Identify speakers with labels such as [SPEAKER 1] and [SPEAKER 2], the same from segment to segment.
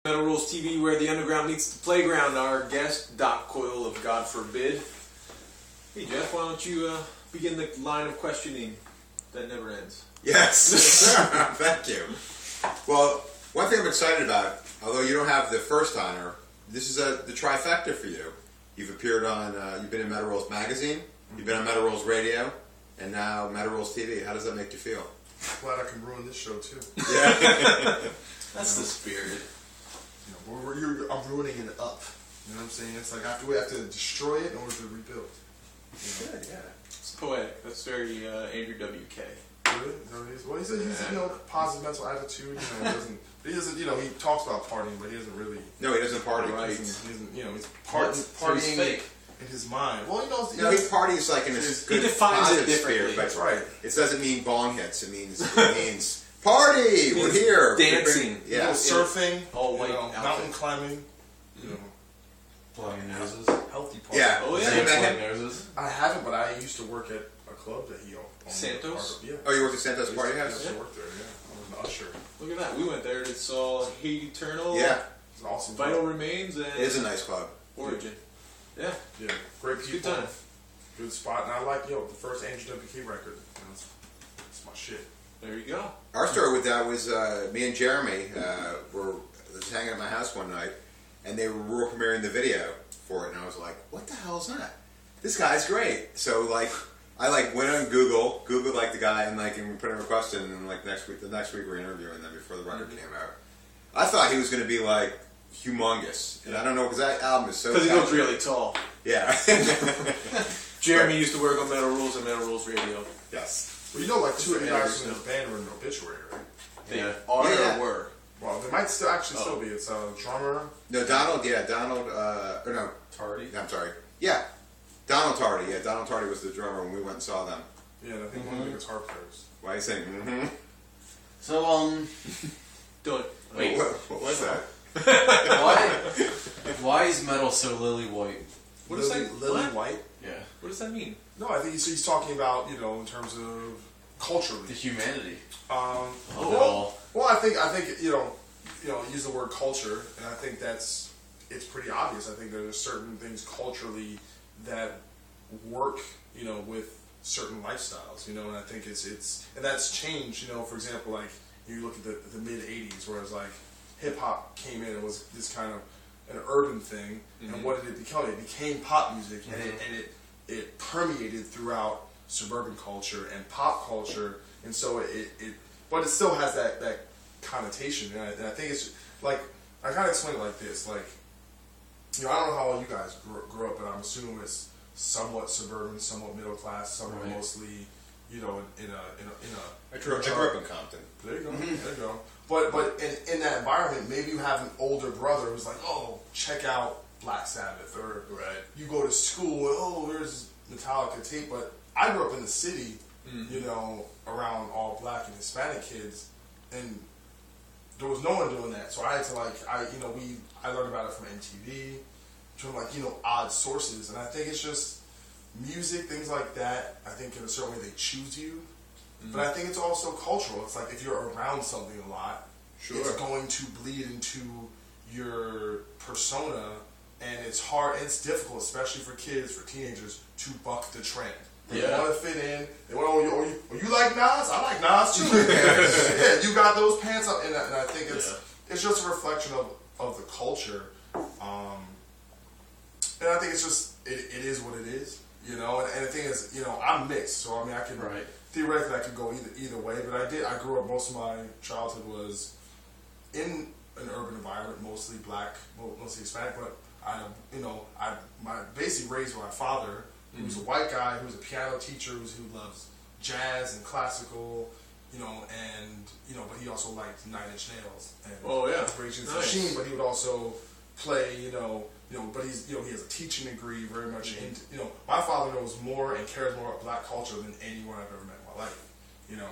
[SPEAKER 1] Metal Rules TV, where the underground meets the playground. Our guest, Doc Coyle of God Forbid. Hey Jeff, why don't you begin the line of questioning that never ends?
[SPEAKER 2] Yes, thank you. Well, one thing I'm excited about, although you don't have the first honor, this is the trifecta for you. You've appeared on, you've been in Metal Rules Magazine, you've been on Metal Rules Radio, and now Metal Rules TV. How does that make you feel?
[SPEAKER 3] Glad I can ruin this show too.
[SPEAKER 2] Yeah.
[SPEAKER 1] That's the spirit.
[SPEAKER 3] I'm ruining it up. You know what I'm saying? It's like we have to destroy it in order to rebuild. You know?
[SPEAKER 2] Good, yeah.
[SPEAKER 1] It's poetic. That's very Andrew WK.
[SPEAKER 3] Really? Well, he said he's positive mental attitude. He doesn't. He talks about partying, but he doesn't really.
[SPEAKER 2] No, he doesn't party.
[SPEAKER 1] Right.
[SPEAKER 3] He's
[SPEAKER 1] So
[SPEAKER 3] partying
[SPEAKER 1] fake.
[SPEAKER 3] in his mind. Well,
[SPEAKER 2] he parties like in his good,
[SPEAKER 1] defines
[SPEAKER 2] positive
[SPEAKER 1] it differently.
[SPEAKER 2] spirit, but
[SPEAKER 3] That's right.
[SPEAKER 2] It doesn't mean bong hits. It means party. We're here.
[SPEAKER 1] Dancing.
[SPEAKER 2] Yeah.
[SPEAKER 3] Surfing.
[SPEAKER 1] All white
[SPEAKER 3] mountain climbing.
[SPEAKER 4] Blowing noses.
[SPEAKER 3] Healthy party.
[SPEAKER 2] Yeah.
[SPEAKER 1] Oh yeah.
[SPEAKER 2] Have you met
[SPEAKER 4] Blowing
[SPEAKER 2] him?
[SPEAKER 4] noses.
[SPEAKER 3] I haven't, but I used to work at a club that he owned.
[SPEAKER 1] Santos?
[SPEAKER 3] Yeah.
[SPEAKER 2] Oh, you worked at Santos Party
[SPEAKER 3] I
[SPEAKER 2] House?
[SPEAKER 3] used to work there. Yeah. I was an usher.
[SPEAKER 1] Look at that. We went there and saw Hate Eternal.
[SPEAKER 2] Yeah.
[SPEAKER 3] It's an awesome.
[SPEAKER 1] Vital
[SPEAKER 3] club.
[SPEAKER 1] Remains and
[SPEAKER 2] It is a nice club.
[SPEAKER 1] Origin. Yeah.
[SPEAKER 3] Yeah. Great people.
[SPEAKER 1] Good time.
[SPEAKER 3] Good spot. And I like the first Andrew WK record. It's my shit.
[SPEAKER 1] There you go.
[SPEAKER 2] Our story with that was me and Jeremy were hanging at my house one night, and they were world premiering the video for it, and I was like, "What the hell is that? This guy's great." So I went on Googled the guy, and we put in a request in, and the next week we're interviewing them before the record came out. I thought he was going to be humongous, and I don't know because that album is so.
[SPEAKER 1] Because he looks really tall.
[SPEAKER 2] Yeah.
[SPEAKER 1] Jeremy used to work on Metal Rules and Metal Rules Radio.
[SPEAKER 2] Yes.
[SPEAKER 3] Well, two of the guys from this band were in Obituary, right?
[SPEAKER 1] They
[SPEAKER 4] Yeah.
[SPEAKER 1] are
[SPEAKER 2] Yeah.
[SPEAKER 1] or were.
[SPEAKER 3] Well, they might still be. It's a drummer.
[SPEAKER 2] No, Donald. Yeah, Donald. Or no,
[SPEAKER 4] Tardy.
[SPEAKER 2] I'm sorry. Yeah, Donald Tardy. Yeah, Donald Tardy was the drummer when we went and saw them.
[SPEAKER 3] Yeah, I think one of the guitar players.
[SPEAKER 2] Why are you saying? Mm-hmm.
[SPEAKER 4] So
[SPEAKER 1] Do it. Wait.
[SPEAKER 2] What was that?
[SPEAKER 4] why is metal so lily white?
[SPEAKER 1] What does that
[SPEAKER 3] Lily
[SPEAKER 1] what?
[SPEAKER 3] White?
[SPEAKER 4] Yeah.
[SPEAKER 1] What does that mean?
[SPEAKER 3] No, I think he's talking about in terms of culturally.
[SPEAKER 4] The humanity.
[SPEAKER 3] Well, I think use the word culture, and I think it's pretty obvious. I think there's certain things culturally that work, with certain lifestyles, and I think and that's changed. For example, you look at the mid '80s, whereas hip hop came in and was this kind of an urban thing, and what did it become? It became pop music, and it permeated throughout suburban culture and pop culture, and so but it still has that connotation, and I think it's I gotta explain it like this, I don't know how all you guys grew up, but I'm assuming it's somewhat suburban, somewhat middle class, somewhat mostly, in a.
[SPEAKER 2] I grew up in Compton.
[SPEAKER 3] There you go. There you go. But in that environment, maybe you have an older brother who's like, oh, check out Black Sabbath, or you go to school, oh, there's Metallica tape. But I grew up in the city, around all black and Hispanic kids, and there was no one doing that. So I had to I learned about it from MTV, from odd sources, and I think it's just music, things like that. I think in a certain way they choose you. But I think it's also cultural. It's if you're around something a lot, it's going to bleed into your persona, and it's hard, it's difficult, especially for kids, for teenagers, to buck the trend. They want to fit in. They want, you like Nas? I like Nas too. Yeah, you got those pants up, and I think it's just a reflection of the culture. And I think it's just, it is what it is, and the thing is, I'm mixed, so I can...
[SPEAKER 4] Right.
[SPEAKER 3] Theoretically, I could go either way, but I grew up, most of my childhood was in an urban environment, mostly black, mostly Hispanic, but I basically raised by my father, who was a white guy, who was a piano teacher, who loves jazz and classical, but he also liked Nine Inch Nails and Rage Against the Machine, but he would also play, but he has a teaching degree, very much into, my father knows more and cares more about black culture than anyone I've ever met in my life,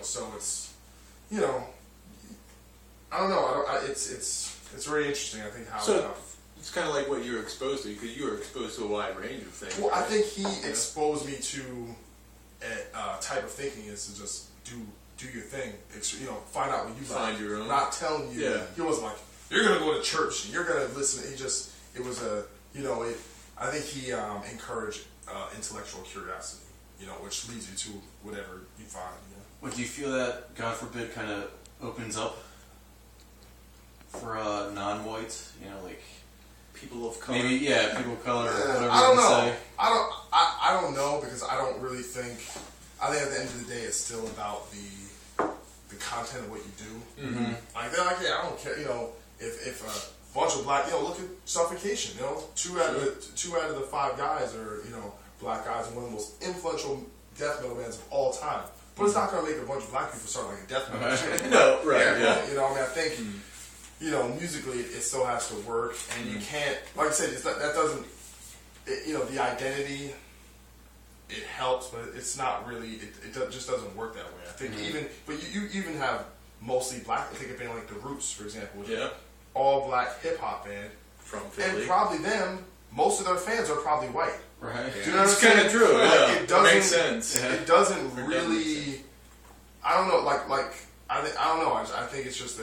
[SPEAKER 3] so it's, I don't know, it's very interesting, I think, how...
[SPEAKER 1] So, it's kind of like what you were exposed to, because you were exposed to a wide range of things.
[SPEAKER 3] Well, I think he exposed me to a type of thinking is to just do your thing, find out what you like.
[SPEAKER 1] Find your own.
[SPEAKER 3] Not telling you,
[SPEAKER 1] Yeah.
[SPEAKER 3] he wasn't like, you're gonna go to church. You're gonna listen. It was a, I think he encouraged intellectual curiosity, which leads you to whatever you find.
[SPEAKER 4] Would you feel that, God forbid, kind of opens up for non-whites? Like
[SPEAKER 1] people of color.
[SPEAKER 4] maybe, people of color. Or whatever
[SPEAKER 3] I don't
[SPEAKER 4] you
[SPEAKER 3] know.
[SPEAKER 4] say.
[SPEAKER 3] I don't know because I don't really think. I think at the end of the day, it's still about the content of what you do.
[SPEAKER 1] Mm-hmm.
[SPEAKER 3] Like they're like, yeah, I don't care. If a bunch of black, look at Suffocation. Two out of the 5 guys are black guys and one of the most influential death metal bands of all time. But it's not going to make a bunch of black people start like a death metal shit.
[SPEAKER 1] No, right? Yeah.
[SPEAKER 3] I think musically it still has to work, and you can't, like I said, that doesn't. The identity. It helps, but it's not really. It just doesn't work that way. I think but you even have mostly black. I think a band like The Roots, for example, which is an all black hip hop band
[SPEAKER 1] from Philly,
[SPEAKER 3] and probably most of their fans are probably white.
[SPEAKER 4] Right.
[SPEAKER 3] Do you know
[SPEAKER 1] it's kind of true.
[SPEAKER 3] It doesn't
[SPEAKER 1] makes sense.
[SPEAKER 3] It doesn't really. I don't know. I don't know. I think it's just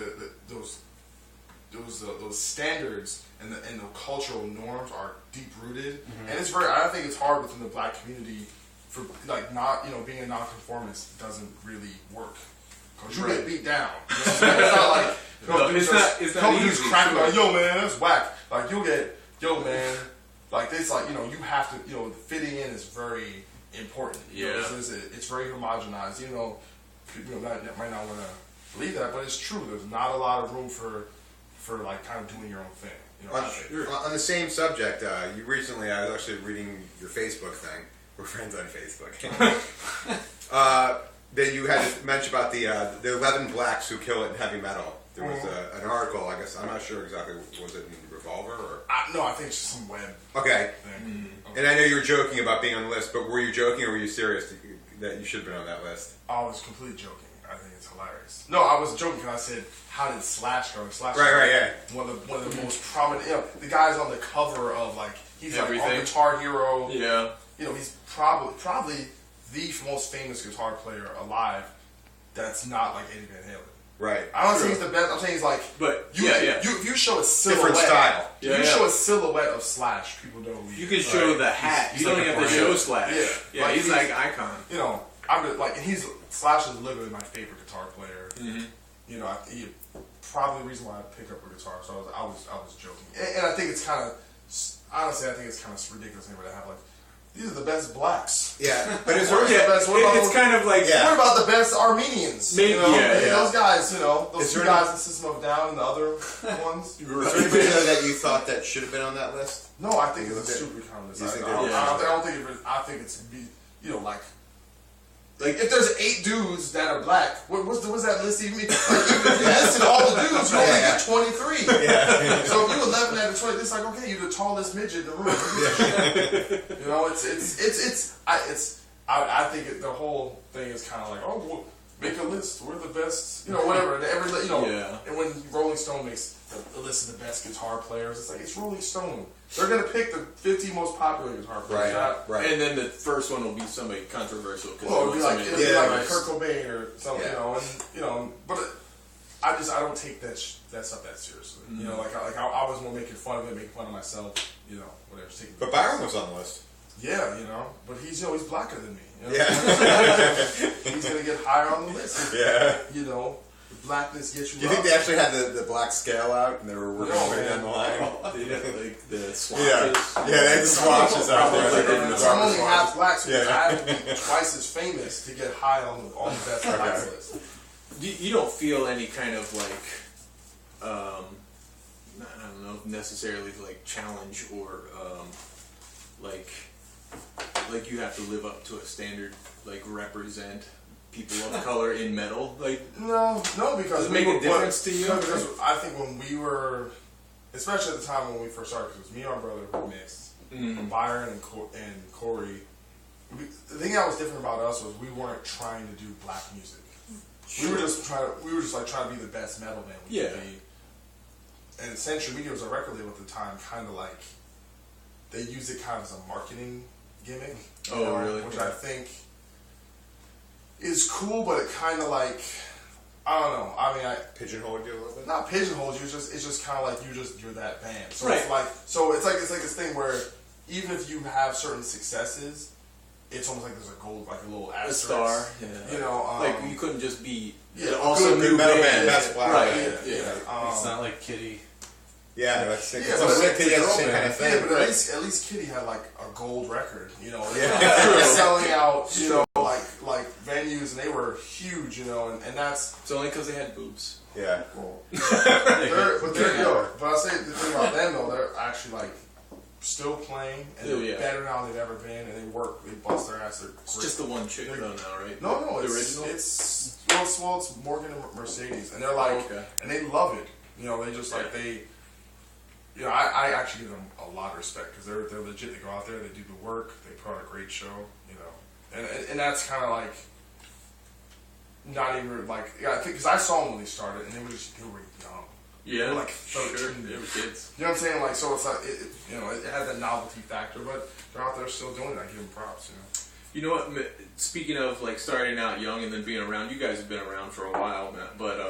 [SPEAKER 3] those standards and the cultural norms are deep rooted, and it's very. I think it's hard within the black community for not being a nonconformist doesn't really work because you get beat down. It's not like
[SPEAKER 1] it's not easy.
[SPEAKER 3] Cracking like, yo man, that's whack. Like you'll get man. Like it's like you have to fitting in is very important. It's very homogenized. People might not want to believe that, but it's true. There's not a lot of room for like kind of doing your own thing.
[SPEAKER 2] On the same subject, you recently, I was actually reading your Facebook thing. We're friends on Facebook. That you had to mention about the 11 blacks who kill it in heavy metal. There was an article, I guess, I'm not sure exactly, was it in Revolver or?
[SPEAKER 3] No, I think it's just some web
[SPEAKER 2] Okay.
[SPEAKER 3] thing.
[SPEAKER 2] And I know you were joking about being on the list, but were you joking or were you serious that you should have been on that list?
[SPEAKER 3] I was completely joking. I think it's hilarious. No, I was joking because I said, how did Slash go? Slash
[SPEAKER 2] Right,
[SPEAKER 3] one of the most prominent, the guy's on the cover of he's
[SPEAKER 1] Everything.
[SPEAKER 3] on Guitar Hero.
[SPEAKER 1] Yeah.
[SPEAKER 3] He's probably the most famous guitar player alive that's not like Eddie Van Halen.
[SPEAKER 2] Right.
[SPEAKER 3] I don't say he's the best. I'm saying he's like,
[SPEAKER 1] but
[SPEAKER 3] if you show a silhouette,
[SPEAKER 2] different style.
[SPEAKER 3] If you show a silhouette of Slash, people know who he is.
[SPEAKER 1] You can show the hat. You don't even have to show Slash. Yeah, he's like icon.
[SPEAKER 3] I'm like, and Slash is literally my favorite guitar player. He probably the reason why I picked up a guitar. So I was joking, and I think it's kind of honestly, I think it's kind of ridiculous anyway to have these are the best blacks.
[SPEAKER 2] Yeah, but
[SPEAKER 1] it's kind of like
[SPEAKER 3] what about the best Armenians?
[SPEAKER 1] Maybe,
[SPEAKER 3] those guys. Those two guys in System of a Down and the other ones.
[SPEAKER 2] Is there anybody that you thought that should have been on that list?
[SPEAKER 3] No, I think it's a stupid contest. I don't think I think it's like if there's 8 dudes that are black, what's that list even mean? If you listed all the dudes, you only get 23. So if you 11 out of 20, it's like okay, you're the tallest midget in the room. I think the whole thing is kind of like well, make a list. We're the best, whatever. And when Rolling Stone makes a list of the best guitar players, it's like it's Rolling Stone. They're gonna pick the 50 most popular guitar players.
[SPEAKER 2] Right.
[SPEAKER 1] And then the first one will be somebody controversial.
[SPEAKER 3] Well, it'll be like Kurt Cobain or something, but I don't take that stuff that seriously. I was more making fun of it, making fun of myself, whatever.
[SPEAKER 2] But Byron was on the list.
[SPEAKER 3] Yeah, but he's he's blacker than me.
[SPEAKER 2] He's
[SPEAKER 3] gonna get higher on the list.
[SPEAKER 2] Yeah.
[SPEAKER 3] Blackness gets you.
[SPEAKER 2] Do you think they actually had the black scale out and they were working way down the line?
[SPEAKER 1] They had the swatches.
[SPEAKER 2] Yeah, they had the swatches out there.
[SPEAKER 3] I'm only half black, so I have to be twice as famous to get high on the best blacks list.
[SPEAKER 1] You don't feel any kind of I don't know, necessarily challenge or like you have to live up to a standard, represent people of color in metal.
[SPEAKER 3] No, because
[SPEAKER 1] does it make a difference to you?
[SPEAKER 3] No, because I think when we were, especially at the time when we first started, because it was me and my brother who mixed, Byron and Corey. The thing that was different about us was we weren't trying to do black music. We were just trying to be the best metal band we could be. And Century Media was a record label at the time, kind of they used it kind of as a marketing gimmick.
[SPEAKER 1] Really?
[SPEAKER 3] Which I think is cool, but it kind of I I don't know. I mean,
[SPEAKER 2] Pigeonholed you a little bit.
[SPEAKER 3] not pigeonholed you. It's just kind of like you're that band. So
[SPEAKER 1] Right.
[SPEAKER 3] it's like this thing where even if you have certain successes, it's almost like there's a gold, like a little
[SPEAKER 1] A
[SPEAKER 3] asterisk.
[SPEAKER 1] star. Yeah.
[SPEAKER 3] You know,
[SPEAKER 1] like you couldn't just be
[SPEAKER 3] yeah,
[SPEAKER 1] an awesome
[SPEAKER 2] good
[SPEAKER 1] new
[SPEAKER 2] metal
[SPEAKER 1] band.
[SPEAKER 2] band, that's why.
[SPEAKER 1] Right.
[SPEAKER 2] Yeah.
[SPEAKER 1] Yeah.
[SPEAKER 4] It's not like Kitty.
[SPEAKER 2] Yeah, no, it's
[SPEAKER 3] Yeah,
[SPEAKER 2] it's
[SPEAKER 3] but
[SPEAKER 2] almost like
[SPEAKER 3] it's
[SPEAKER 2] Kitty
[SPEAKER 3] a
[SPEAKER 2] has the
[SPEAKER 3] girl
[SPEAKER 2] same
[SPEAKER 3] band.
[SPEAKER 2] kind of thing.
[SPEAKER 3] Yeah, but
[SPEAKER 1] Right.
[SPEAKER 3] at least Kitty had like a gold record, you know.
[SPEAKER 1] Yeah.
[SPEAKER 3] Selling out, you know, like venues, and they were huge, you know, and that's.
[SPEAKER 1] It's only because they had boobs.
[SPEAKER 2] Yeah.
[SPEAKER 3] But I'll say the thing about them though, they're actually like still playing, and they're better now than they've ever been, and they bust their ass. They're
[SPEAKER 1] It's
[SPEAKER 3] great.
[SPEAKER 1] just the one chick though now, right?
[SPEAKER 3] No,
[SPEAKER 1] the
[SPEAKER 3] it's
[SPEAKER 1] original.
[SPEAKER 3] it's Morgan and Mercedes, and they're like, and they love it. You know, they just like they. You know, I actually give them a lot of respect because they're legit. They go out there, they do the work, they put on a great show. You know, and that's kind of like. Not even like I think because I saw them when they started and they were young.
[SPEAKER 1] Yeah,
[SPEAKER 3] they were like 13.
[SPEAKER 1] Sure. They were kids.
[SPEAKER 3] You know what I'm saying? Like so, it's like you know it had that novelty factor, but they're out there still doing it. I give them props.
[SPEAKER 1] You know what? Speaking of like starting out young and then being around, you guys have been around for a while, but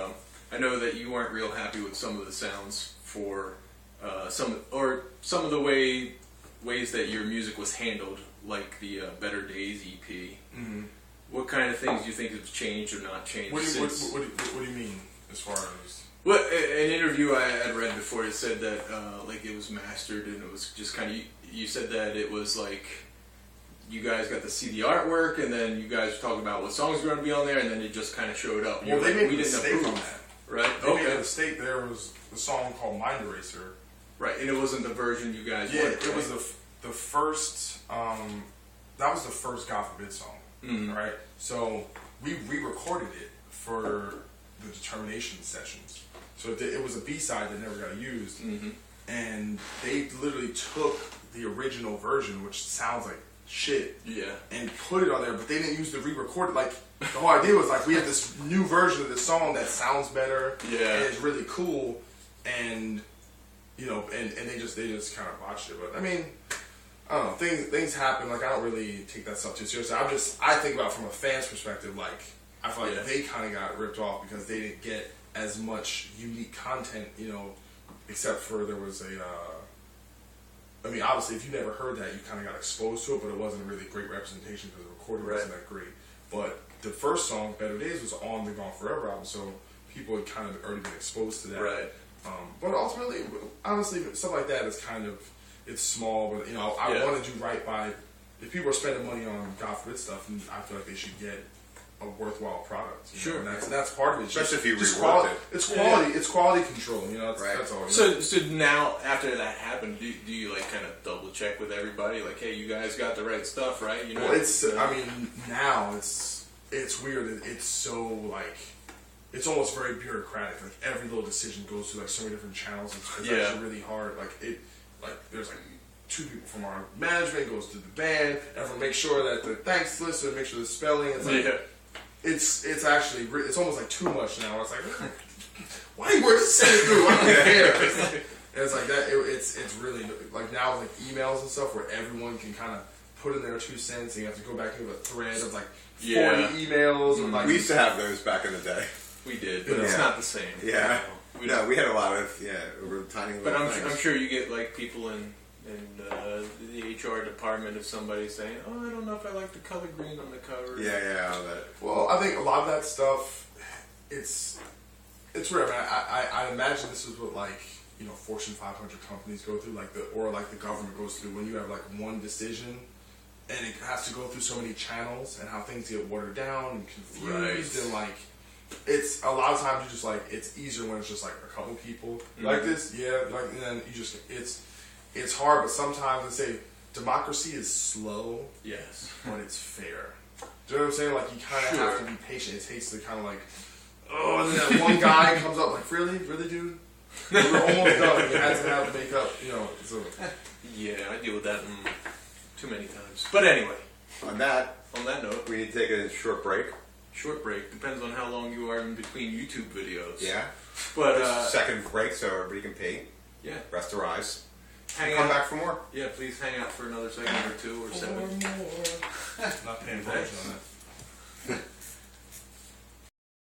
[SPEAKER 1] I know that you weren't real happy with some of the sounds for some of the ways that your music was handled, like the Better Days EP. Mm-hmm. What kind of things do you think have changed or not changed?
[SPEAKER 3] What do you mean as far as?
[SPEAKER 1] Well, an interview I had read before, it said that like it was mastered and it was just kind of. You said that it was like you guys got to see the artwork and then you guys were talking about what songs were going to be on there and then it just kind of showed up.
[SPEAKER 3] Well, they made
[SPEAKER 1] we
[SPEAKER 3] a
[SPEAKER 1] didn't
[SPEAKER 3] mistake
[SPEAKER 1] approve
[SPEAKER 3] on that,
[SPEAKER 1] right?
[SPEAKER 3] They made a mistake. There was a song called Mind Eraser.
[SPEAKER 1] Right, and it wasn't the version you guys.
[SPEAKER 3] Yeah,
[SPEAKER 1] wanted,
[SPEAKER 3] it was the first. That was the first God Forbid song.
[SPEAKER 1] Mm-hmm.
[SPEAKER 3] Right, so we re-recorded it for the Determination sessions. So it was a B-side that never got used, and they literally took the original version, which sounds like shit, and put it on there. But they didn't use the re-record. Like the whole idea was like we have this new version of this song that sounds better, and it's really cool, and you know, and they just kind of botched it. But I mean. I don't know, things happen, like I don't really take that stuff too seriously. I think about it from a fan's perspective, like I feel like they kind of got ripped off because they didn't get as much unique content, you know, except for there was I mean, obviously if you never heard that, you kind of got exposed to it, but it wasn't really great representation because the recording wasn't that great. But the first song, Better Days, was on the Gone Forever album, so people had kind of already been exposed to that.
[SPEAKER 1] Right.
[SPEAKER 3] But ultimately, honestly, stuff like that is kind of, it's small, but you know, I want to do right by. If people are spending money on God Forbid stuff, and I feel like they should get a worthwhile product.
[SPEAKER 1] Sure,
[SPEAKER 3] know? And that's part of it.
[SPEAKER 2] Especially if you
[SPEAKER 3] rework
[SPEAKER 2] it.
[SPEAKER 3] It's quality. It's quality control. You know, that's all.
[SPEAKER 1] So now after that happened, do you like kind of double check with everybody? Like, hey, you guys got the right stuff, right? You know,
[SPEAKER 3] well, it's. I mean, now it's weird. It's so like. It's almost very bureaucratic. Like every little decision goes through like so many different channels. It's actually really hard. Like there's like 2 people from our management goes to the band. Everyone makes sure that the thanks list and make sure the spelling. It's like it's actually it's almost like too much now. It's like why you just send it through? I don't care. It's like that. It's really like now with like emails and stuff where everyone can kind of put in their 2 cents and you have to go back into a thread of like 40 emails. And like,
[SPEAKER 2] we used to have those back in the day.
[SPEAKER 1] We did, but it's not the same.
[SPEAKER 2] Yeah. No, we had a lot of over tiny.
[SPEAKER 1] But I'm sure you get like people in the HR department of somebody saying, "Oh, I don't know if I like the color green on the cover."
[SPEAKER 2] Yeah, all that.
[SPEAKER 3] Well, I think a lot of that stuff, it's weird. I mean, I imagine this is what like Fortune 500 companies go through, like the government goes through when you have like one decision, and it has to go through so many channels, and how things get watered down and confused, and like. It's a lot of times you just like it's easier when it's just like a couple people like this, like and then you just it's hard, but sometimes they say democracy is slow, but it's fair. Do you know what I'm saying? Like you kind of have to be patient. It takes the kind of like and then that one guy comes up like really dude, we're almost done. You had to have to make up, So.
[SPEAKER 1] Yeah, I deal with that too many times. But anyway,
[SPEAKER 2] on that
[SPEAKER 1] note,
[SPEAKER 2] we need to take a short break.
[SPEAKER 1] Short break. Depends on how long you are in between YouTube videos.
[SPEAKER 2] Yeah.
[SPEAKER 1] But
[SPEAKER 2] second break so everybody can pee.
[SPEAKER 1] Yeah.
[SPEAKER 2] Rest their eyes.
[SPEAKER 1] Come
[SPEAKER 2] back for more.
[SPEAKER 1] Yeah, please hang out for another segment or 2 or 7.
[SPEAKER 3] Not paying attention on that.